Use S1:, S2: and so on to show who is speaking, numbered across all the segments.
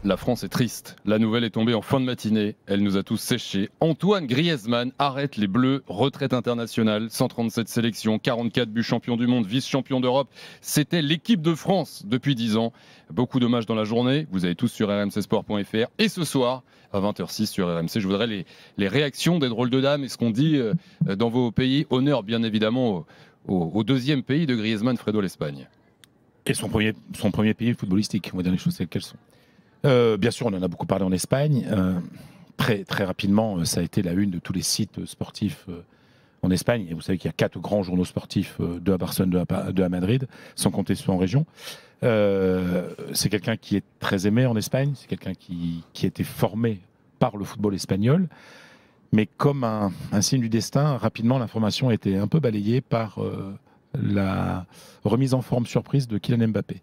S1: La France est triste. La nouvelle est tombée en fin de matinée. Elle nous a tous séchés. Antoine Griezmann arrête les Bleus. Retraite internationale. 137 sélections, 44 buts, champion du monde, vice-champion d'Europe. C'était l'équipe de France depuis 10 ans. Beaucoup de matchs dans la journée. Vous avez tous sur rmcsport.fr. Et ce soir, à 20h06 sur RMC, je voudrais les réactions des drôles de dames et ce qu'on dit dans vos pays. Honneur, bien évidemment, au deuxième pays de Griezmann, Fredo, l'Espagne.
S2: Et son premier pays footballistique. On va dire les choses telles qu'elles sont. Bien sûr, on en a beaucoup parlé en Espagne. Très, très rapidement, ça a été la une de tous les sites sportifs en Espagne. Et vous savez qu'il y a 4 grands journaux sportifs, 2 à Barcelone, 2 à Madrid, sans compter ceux en région. C'est quelqu'un qui est très aimé en Espagne. C'est quelqu'un qui a été formé par le football espagnol. Mais comme un signe du destin, rapidement, l'information a été un peu balayée par la remise en forme surprise de Kylian Mbappé.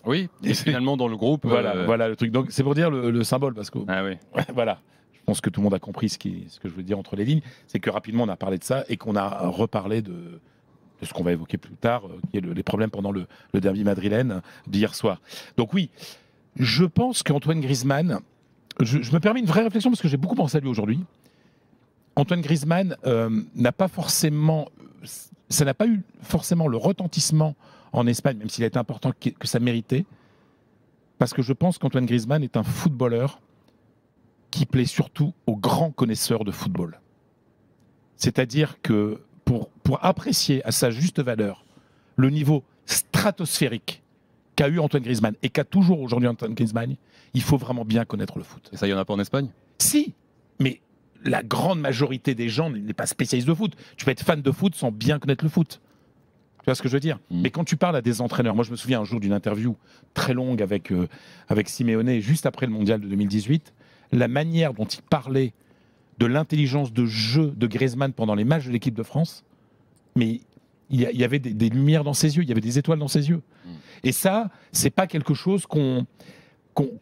S1: Oui, et finalement dans le groupe.
S2: Voilà le truc. Donc c'est pour dire le symbole, parce que
S1: ah oui.
S2: Voilà. Je pense que tout le monde a compris ce que je veux dire entre les lignes, c'est que rapidement on a parlé de ça et qu'on a reparlé de ce qu'on va évoquer plus tard, qui est les problèmes pendant le derby madrilène d'hier soir. Donc oui, je pense qu'Antoine Griezmann, je me permets une vraie réflexion parce que j'ai beaucoup pensé à lui aujourd'hui. Antoine Griezmann n'a pas forcément, ça n'a pas eu forcément le retentissement en Espagne, même s'il a été important que ça méritait, parce que je pense qu'Antoine Griezmann est un footballeur qui plaît surtout aux grands connaisseurs de football. C'est-à-dire que pour apprécier à sa juste valeur le niveau stratosphérique qu'a eu Antoine Griezmann et qu'a toujours aujourd'hui Antoine Griezmann, il faut vraiment bien connaître le foot.
S1: Et ça, il n'y en a pas en Espagne ?
S2: Si, mais la grande majorité des gens n'est pas spécialiste de foot. Tu peux être fan de foot sans bien connaître le foot. Tu vois ce que je veux dire ? Mais quand tu parles à des entraîneurs, moi je me souviens un jour d'une interview très longue avec Simeone juste après le mondial de 2018, la manière dont il parlait de l'intelligence de jeu de Griezmann pendant les matchs de l'équipe de France, mais il y avait des lumières dans ses yeux, il y avait des étoiles dans ses yeux. Et ça, c'est pas quelque chose qu'on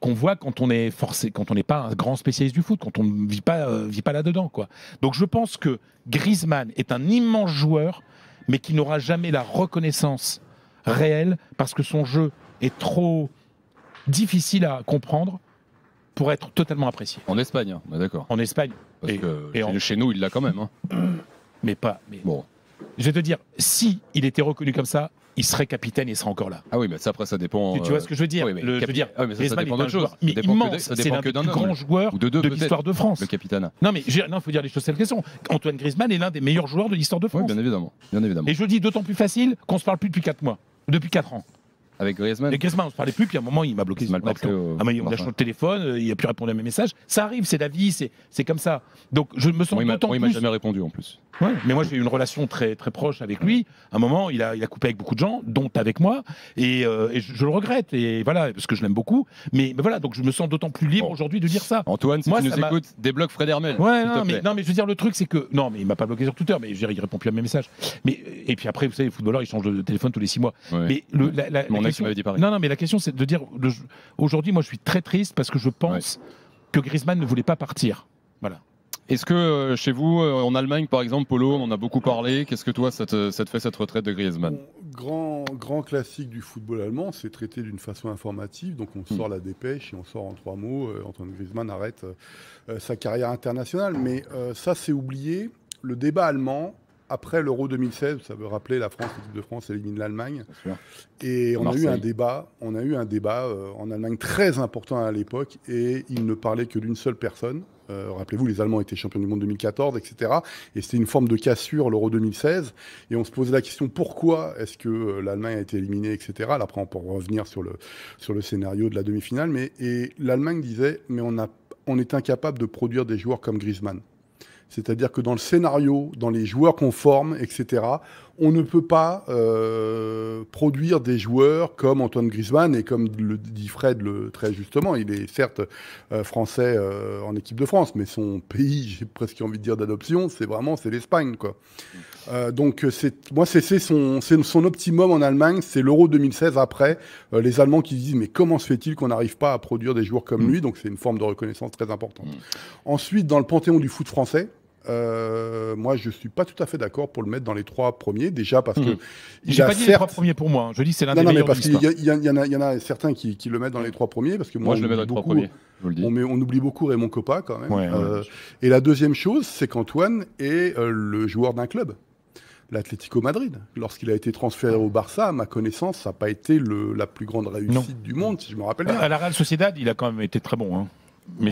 S2: voit quand on est forcé, quand on n'est pas un grand spécialiste du foot, quand on ne vit pas là-dedans, quoi. Donc je pense que Griezmann est un immense joueur, mais qui n'aura jamais la reconnaissance réelle parce que son jeu est trop difficile à comprendre pour être totalement apprécié.
S1: En Espagne, hein, on est d'accord.
S2: En Espagne.
S1: Parce que chez nous, il l'a quand même. Hein.
S2: Mais bon. Je vais te dire, si il était reconnu comme ça, il serait capitaine et il serait encore là.
S1: Ah oui, mais ça, après, ça dépend.
S2: Tu vois ce que je veux dire?
S1: Oui, mais ça dépend d'autre chose.
S2: Mais immense, c'est l'un des plus grands joueurs de l'histoire de France.
S1: Le capitaine.
S2: Non, mais il faut dire les choses telles qu'elles sont. Antoine Griezmann est l'un des meilleurs joueurs de l'histoire de France.
S1: Oui, bien évidemment.
S2: Et je le dis d'autant plus facile qu'on ne se parle plus depuis 4 mois. Depuis 4 ans.
S1: Avec Griezmann.
S2: Avec Griezmann, on ne se parlait plus, puis à un moment, il m'a bloqué.
S1: On
S2: a changé de téléphone, il n'a plus répondu à mes messages. Ça arrive, c'est la vie, c'est comme ça. Donc je me sens d'autant plus...
S1: il m'a jamais répondu en plus.
S2: Ouais, mais moi j'ai eu une relation très, très proche avec lui. À un moment, il a coupé avec beaucoup de gens, dont avec moi, et je le regrette, et voilà, parce que je l'aime beaucoup. Mais voilà, donc je me sens d'autant plus libre aujourd'hui de dire ça.
S1: Antoine, si tu nous écoutes, débloque Fred Hermel.
S2: Ouais, non, mais je veux dire, le truc c'est que... Non, mais il m'a pas bloqué sur Twitter, mais je veux dire, il répond plus à mes messages. Et puis après, vous savez, les footballeurs, ils changent de téléphone tous les 6 mois.
S1: Ouais.
S2: Mais
S1: mon ex m'avait dit pareil.
S2: Non, mais la question c'est de dire, aujourd'hui, moi je suis très triste parce que je pense que Griezmann ne voulait pas partir. Voilà.
S1: Est-ce que chez vous, en Allemagne par exemple, Polo, on en a beaucoup parlé, qu'est-ce que toi, ça te fait cette retraite de Griezmann ?
S3: Grand classique du football allemand, c'est traité d'une façon informative, donc on sort la dépêche et on sort en 3 mots, Antoine Griezmann arrête sa carrière internationale, mais ça c'est oublié, le débat allemand, après l'Euro 2016, ça veut rappeler la France, l'équipe de France élimine l'Allemagne. Et on a eu un débat en Allemagne très important à l'époque et il ne parlait que d'une seule personne. Rappelez-vous, les Allemands étaient champions du monde 2014, etc. Et c'était une forme de cassure, l'Euro 2016. Et on se posait la question, pourquoi est-ce que l'Allemagne a été éliminée, etc. Là, après, on peut revenir sur le scénario de la demi-finale. Et l'Allemagne disait, mais on est incapable de produire des joueurs comme Griezmann. C'est-à-dire que dans le scénario, dans les joueurs qu'on forme, etc., on ne peut pas produire des joueurs comme Antoine Griezmann et comme le dit Fred très justement. Il est certes français en équipe de France, mais son pays, j'ai presque envie de dire d'adoption, c'est l'Espagne, quoi. Donc c'est son optimum en Allemagne, c'est l'Euro 2016 après. Les Allemands qui disent mais comment se fait-il qu'on n'arrive pas à produire des joueurs comme lui? Donc c'est une forme de reconnaissance très importante. Ensuite, dans le panthéon du foot français, moi, je ne suis pas tout à fait d'accord pour le mettre dans les 3 premiers. Déjà parce que.
S2: J'ai pas dit les 3 premiers pour moi. Je dis c'est l'un des meilleurs.
S3: Non, mais parce qu'il y en a certains qui le mettent dans les 3 premiers. Parce que moi,
S1: je le mets dans les 3 premiers.
S3: On oublie beaucoup Raymond Kopa quand même.
S2: Ouais.
S3: Et la deuxième chose, c'est qu'Antoine est le joueur d'un club. L'Atlético Madrid. Lorsqu'il a été transféré au Barça, à ma connaissance, ça n'a pas été la plus grande réussite du monde, si je me rappelle bien.
S2: À la Real Sociedad, il a quand même été très bon. Hein. Mais,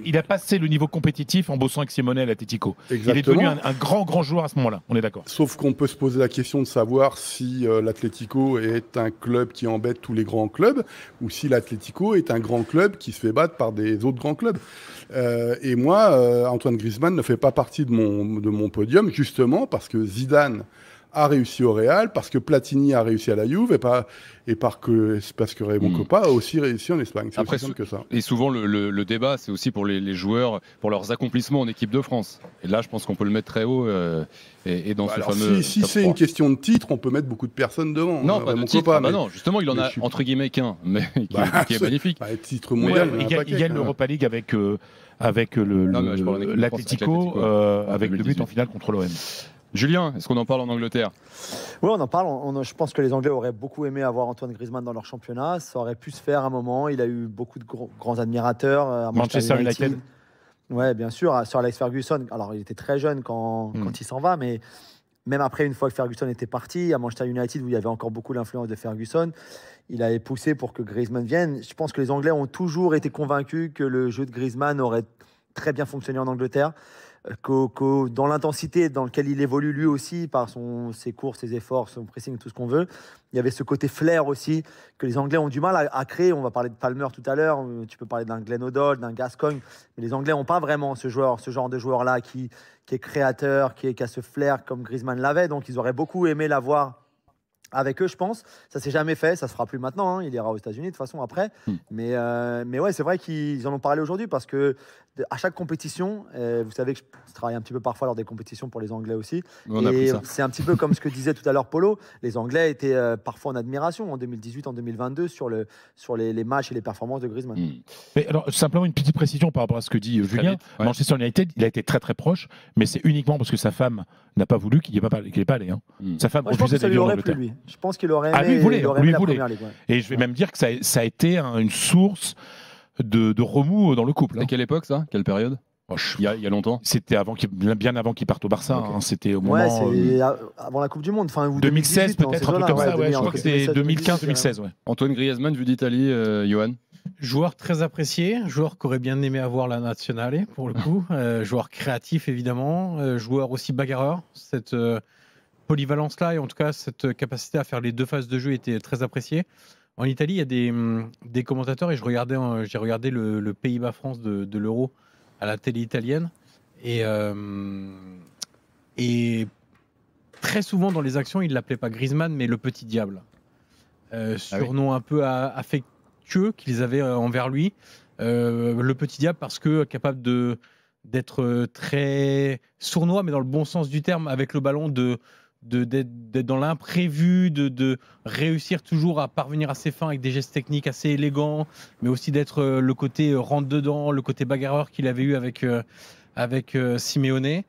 S2: il a passé le niveau compétitif en bossant avec Simeone à l'Atlético. Il est devenu un grand joueur à ce moment-là, on est d'accord.
S3: Sauf qu'on peut se poser la question de savoir si l'Atlético est un club qui embête tous les grands clubs ou si l'Atlético est un grand club qui se fait battre par des autres grands clubs. Et moi, Antoine Griezmann ne fait pas partie de mon podium, justement parce que Zidane a réussi au Real, parce que Platini a réussi à la Juve, et parce que Raymond Kopa a aussi réussi en Espagne. C'est aussi simple que ça.
S1: Et souvent, le débat, c'est aussi pour les joueurs, pour leurs accomplissements en équipe de France. Et là, je pense qu'on peut le mettre très haut. Et dans ce fameux.
S3: Si c'est une question de titre, on peut mettre beaucoup de personnes devant.
S1: Non, pas de titre. Kopa, non, justement, il en a entre guillemets qu'un, mais qui est magnifique.
S3: Titre mondial.
S2: Il gagne l'Europa League avec l'Atlético, avec le but en finale contre l'OM.
S1: Julien, est-ce qu'on en parle en Angleterre?
S4: Oui, on en parle. Je pense que les Anglais auraient beaucoup aimé avoir Antoine Griezmann dans leur championnat. Ça aurait pu se faire à un moment. Il a eu beaucoup de grands admirateurs. À
S2: Manchester United.
S4: Oui, bien sûr. Sur Alex Ferguson. Alors, il était très jeune quand il s'en va, mais même après, une fois que Ferguson était parti, à Manchester United, où il y avait encore beaucoup l'influence de Ferguson, il avait poussé pour que Griezmann vienne. Je pense que les Anglais ont toujours été convaincus que le jeu de Griezmann aurait très bien fonctionné en Angleterre. Dans l'intensité dans laquelle il évolue lui aussi, par ses courses, ses efforts, son pressing, tout ce qu'on veut, il y avait ce côté flair aussi que les Anglais ont du mal à créer. On va parler de Palmer tout à l'heure, tu peux parler d'un Glenn Hoddle, d'un Gascoigne, mais les Anglais n'ont pas vraiment ce genre de joueur-là qui est créateur, qui a ce flair comme Griezmann l'avait, donc ils auraient beaucoup aimé l'avoir avec eux, je pense. Ça s'est jamais fait, ça se fera plus maintenant. Il ira aux États-Unis de toute façon après. Mais ouais, c'est vrai qu'ils en ont parlé aujourd'hui parce que à chaque compétition, vous savez que je travaille un petit peu parfois lors des compétitions pour les Anglais aussi. Et c'est un petit peu comme ce que disait tout à l'heure Polo. Les Anglais étaient parfois en admiration en 2018, en 2022 sur les matchs et les performances de Griezmann.
S2: Mais alors, simplement une petite précision par rapport à ce que dit Julien. Ouais. Manchester United, il a été très très proche, mais c'est uniquement parce que sa femme n'a pas voulu qu'il n'est pas allé. Hein. Sa femme refusait d'aller en Angleterre.
S4: Je pense qu'il aurait aimé,
S2: lui voulait.
S4: la première ligue. Ouais.
S2: Et je vais même dire que ça a été une source de remous dans le couple.
S1: À quelle époque ça? Quelle période? Il y a longtemps.
S2: C'était bien avant qu'il parte au Barça. Okay. Hein, c'était au moment.
S4: C'est avant la Coupe du Monde. Enfin,
S2: 2016 peut-être, un truc comme ça. Je crois que c'était 2015-2016. Ouais.
S1: Antoine Griezmann, vu d'Italie, Johan.
S5: Joueur très apprécié, joueur qu'aurait bien aimé avoir la Nazionale pour le coup. Joueur créatif évidemment, joueur aussi bagarreur. Cette polyvalence-là et en tout cas cette capacité à faire les deux phases de jeu était très appréciée. En Italie, il y a des commentateurs et j'ai regardé le Pays-Bas-France de l'Euro à la télé italienne et très souvent dans les actions, ils ne l'appelaient pas Griezmann mais le petit diable. Surnom un peu affectueux qu'ils avaient envers lui. Le petit diable parce que capable d'être très sournois mais dans le bon sens du terme avec le ballon d'être dans l'imprévu, de réussir toujours à parvenir à ses fins avec des gestes techniques assez élégants, mais aussi d'être le côté rentre-dedans, le côté bagarreur qu'il avait eu avec Simeone.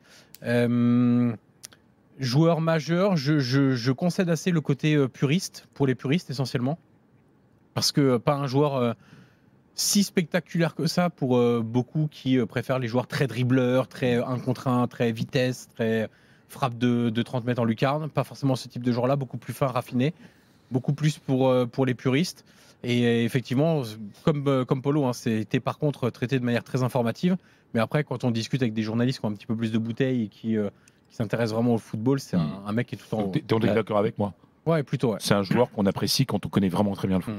S5: Joueur majeur, je concède assez le côté puriste, pour les puristes essentiellement, parce que pas un joueur si spectaculaire que ça pour beaucoup qui préfèrent les joueurs très dribbleurs, très 1 contre 1, très vitesse, très frappe de 30 mètres en lucarne, pas forcément ce type de joueur-là, beaucoup plus fin, raffiné, beaucoup plus pour les puristes. Et effectivement, comme Polo, hein, c'était par contre traité de manière très informative. Mais après, quand on discute avec des journalistes qui ont un petit peu plus de bouteilles et qui s'intéressent vraiment au football, c'est un mec qui est tout en haut.
S2: T'es d'accord avec moi?
S5: Ouais, plutôt. Ouais.
S2: C'est un joueur qu'on apprécie quand on connaît vraiment très bien le foot.